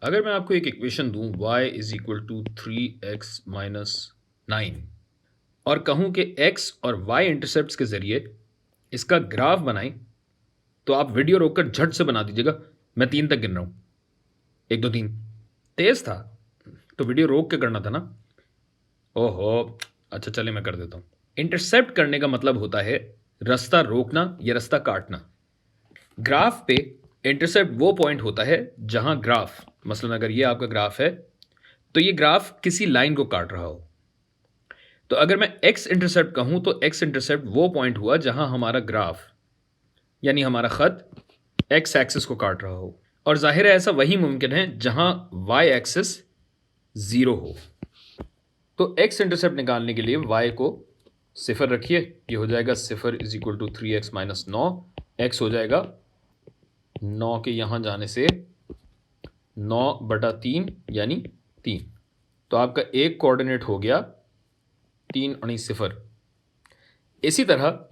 अगर मैं आपको एक इक्वेशन दूं y is equal to 3x minus 9 और कहूं कि x और y इंटरसेप्ट्स के ज़रिए इसका ग्राफ बनाएं, तो आप वीडियो रोककर झट से बना दीजिएगा। मैं 3 तक गिन रहा हूं। 1 2 3। तेज था तो वीडियो रोक के करना था ना। ओहो, अच्छा चले मैं कर देता हूं। इंटरसेप्ट करने का मतलब होता है रास्ता रोकना या रास्ता काटना। ग्राफ पे इंटरसेप्ट वो पॉइंट होता है जहां ग्राफ, मसलन अगर ये आपका ग्राफ है तो ये ग्राफ किसी लाइन को काट रहा हो। तो अगर मैं एक्स इंटरसेप्ट कहूं तो एक्स इंटरसेप्ट वो पॉइंट हुआ जहां हमारा ग्राफ यानी हमारा खत एक्स एक्सिस को काट रहा हो। और जाहिर है ऐसा वही मुमकिन है जहां वाई एक्सिस जीरो हो। तो एक्स इंटरसेप्ट निकालने के लिए वाई को सिफर रखिए, ये हो जाएगा सिफर is equal to 3x minus 9। X हो जाएगा 9 के यहां जाने से 9/3 यानी 3। तो आपका एक कोऑर्डिनेट हो गया 3 अणी सिफर। इसी तरह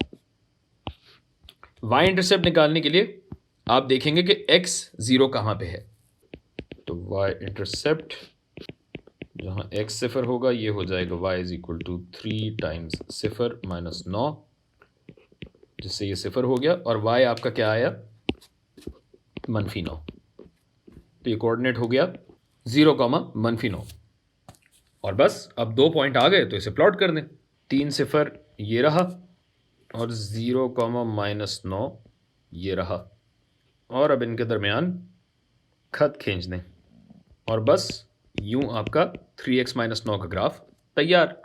y इंटरसेप्ट निकालने के लिए आप देखेंगे कि x जीरो कहां पे है। तो y इंटरसेप्ट जहां x सिफर होगा ये हो जाएगा y is equal to 3 times सिफर माइनस 9, जिससे ये सिफर हो गया। और y आपका क्या आया, -9। तो ये कोऑर्डिनेट हो गया 0, -9। और बस अब 2 पॉइंट आ गए तो इसे प्लॉट कर दें। 3 सिफर ये रहा और 0, -9 ये रहा। और अब इनके दरमियान खत खींच दें और बस यूं आपका 3x माइनस 9 का ग्राफ तैयार।